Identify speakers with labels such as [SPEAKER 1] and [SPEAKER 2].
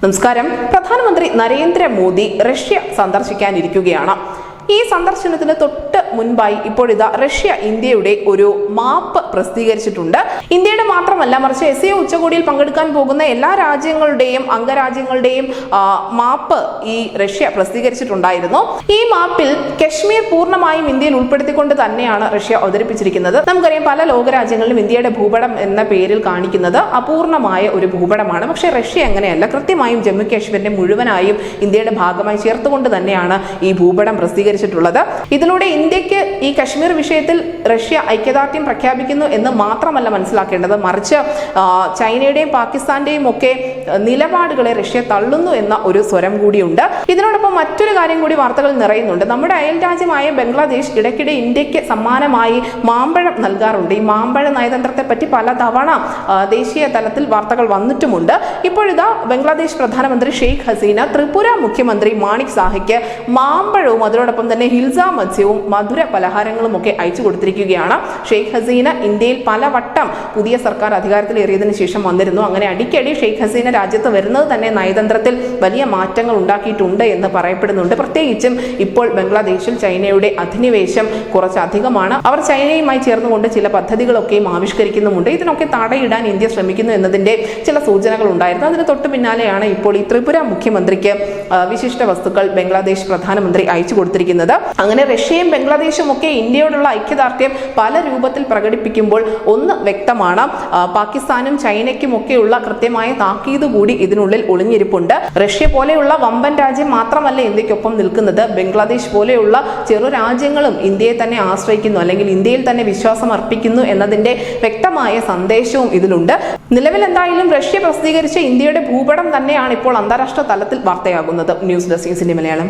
[SPEAKER 1] നമസ്കാരം. പ്രധാനമന്ത്രി നരേന്ദ്രമോദി റഷ്യ സന്ദർശിക്കാനിരിക്കുകയാണ്. ഈ സന്ദർശനത്തിന് തൊട്ട് മുൻപായി ഇപ്പോഴിതാ റഷ്യ ഇന്ത്യയുടെ ഒരു മാപ്പ് പ്രസിദ്ധീകരിച്ചിട്ടുണ്ട്. ഇന്ത്യയുടെ മാത്രമല്ല, മറിച്ച് SCO ഉച്ചകോടിയിൽ പങ്കെടുക്കാൻ പോകുന്ന എല്ലാ രാജ്യങ്ങളുടെയും അംഗരാജ്യങ്ങളുടെയും മാപ്പ് ഈ റഷ്യ പ്രസിദ്ധീകരിച്ചിട്ടുണ്ടായിരുന്നു. ഈ മാപ്പിൽ കശ്മീർ പൂർണ്ണമായും ഇന്ത്യയിൽ ഉൾപ്പെടുത്തിക്കൊണ്ട് തന്നെയാണ് റഷ്യ അവതരിപ്പിച്ചിരിക്കുന്നത്. നമുക്കറിയാം, പല ലോകരാജ്യങ്ങളിലും ഇന്ത്യയുടെ ഭൂപടം എന്ന പേരിൽ കാണിക്കുന്നത് അപൂർണമായ ഒരു ഭൂപടമാണ്. പക്ഷേ റഷ്യ അങ്ങനെയല്ല. കൃത്യമായും ജമ്മു കാശ്മീരിന്റെ മുഴുവനായും ഇന്ത്യയുടെ ഭാഗമായി ചേർത്തുകൊണ്ട് തന്നെയാണ് ഈ ഭൂപടം പ്രസിദ്ധീകരിച്ചിട്ടുള്ളത്. ഇതിലൂടെ ഇന്ത്യക്ക് ഈ കശ്മീർ വിഷയത്തിൽ റഷ്യ ഐക്യദാർഢ്യം പ്രഖ്യാപിക്കുന്നു എന്ന് മാത്രമല്ല മനസ്സിലാക്കേണ്ടത്, മറിച്ച് ചൈനയുടെയും പാകിസ്ഥാന്റെയും ഒക്കെ നിലപാടുകളെ റഷ്യ തള്ളുന്നു എന്ന ഒരു സ്വരം കൂടിയുണ്ട്. ഇതിനോടൊപ്പം മറ്റൊരു കാര്യം കൂടി വാർത്തകൾ നിറയുന്നുണ്ട്. നമ്മുടെ അയൽ രാജ്യമായ ബംഗ്ലാദേശ് ഇടയ്ക്കിടെ ഇന്ത്യക്ക് സമ്മാനമായി മാമ്പഴം നൽകാറുണ്ട്. ഈ മാമ്പഴ നയതന്ത്രത്തെ പറ്റി പലതവണ ദേശീയ തലത്തിൽ വാർത്തകൾ വന്നിട്ടുമുണ്ട്. ഇപ്പോഴിതാ ബംഗ്ലാദേശ് പ്രധാനമന്ത്രി ഷെയ്ഖ് ഹസീന ത്രിപുര മുഖ്യമന്ത്രി മാണിക് സാഹയ്ക്ക് മാമ്പഴവും അതിനോടൊപ്പം തന്നെ ഹിൽസ മത്സ്യവും മധുര പലഹാരങ്ങളും ഒക്കെ അയച്ചു കൊടുത്തിരിക്കുകയാണ്. ഷെയ്ഖ് ഹസീന ഇന്ത്യയിൽ പലവട്ടം പുതിയ സർക്കാർ അധികാരത്തിലേറിയതിനു ശേഷം വന്നിരുന്നു. അങ്ങനെ അടിക്കടി ഷെയ്ഖ് ഹസീന രാജ്യത്ത് വരുന്നത് തന്നെ നയതന്ത്രത്തിൽ വലിയ മാറ്റങ്ങൾ ഉണ്ടാക്കിയിട്ടുണ്ട് എന്ന് പറയപ്പെടുന്നുണ്ട്. പ്രത്യേകിച്ചും ഇപ്പോൾ ബംഗ്ലാദേശിൽ ചൈനയുടെ അധിനിവേശം കുറച്ചധികമാണ്. അവർ ചൈനയുമായി ചേർന്നുകൊണ്ട് ചില പദ്ധതികളൊക്കെയും ആവിഷ്കരിക്കുന്നുമുണ്ട്. ഇതിനൊക്കെ തടയിടാൻ ഇന്ത്യ ശ്രമിക്കുന്നു എന്നതിന്റെ ചില സൂചനകൾ ഉണ്ടായിരുന്നു. അതിന് തൊട്ടു പിന്നാലെയാണ് ഇപ്പോൾ ഈ ത്രിപുര മുഖ്യമന്ത്രിക്ക് വിശിഷ്ട വസ്തുക്കൾ ബംഗ്ലാദേശ് പ്രധാനമന്ത്രി അയച്ചു കൊടുത്തിരിക്കുന്നത്. അങ്ങനെ റഷ്യയും ബംഗ്ലാദേശും ഒക്കെ ഇന്ത്യയോടുള്ള ഐക്യദാർഢ്യം പല രൂപത്തിൽ പ്രകടിപ്പിക്കുമ്പോൾ ഒന്ന് വ്യക്തമാണ്, പാകിസ്ഥാനും ചൈനയ്ക്കും ഒക്കെയുള്ള കൃത്യമായ താക്കീത് കൂടി ഇതിനുള്ളിൽ ഒളിഞ്ഞിരിപ്പുണ്ട്. റഷ്യ പോലെയുള്ള വമ്പൻ രാജ്യം മാത്രമല്ല ഇന്ത്യക്കൊപ്പം നിൽക്കുന്നത്, ബംഗ്ലാദേശ് പോലെയുള്ള ചെറു രാജ്യങ്ങളും ഇന്ത്യയെ തന്നെ ആശ്രയിക്കുന്നു, അല്ലെങ്കിൽ ഇന്ത്യയിൽ തന്നെ വിശ്വാസം അർപ്പിക്കുന്നു എന്നതിന്റെ വ്യക്തമായ സന്ദേശവും ഇതിലുണ്ട്. നിലവിൽ എന്തായാലും റഷ്യ പ്രസിദ്ധീകരിച്ച ഇന്ത്യയുടെ ഭൂപടം തന്നെയാണ് ഇപ്പോൾ അന്താരാഷ്ട്ര തലത്തിൽ വാർത്തയാകുന്നത്. News desk Malayalam.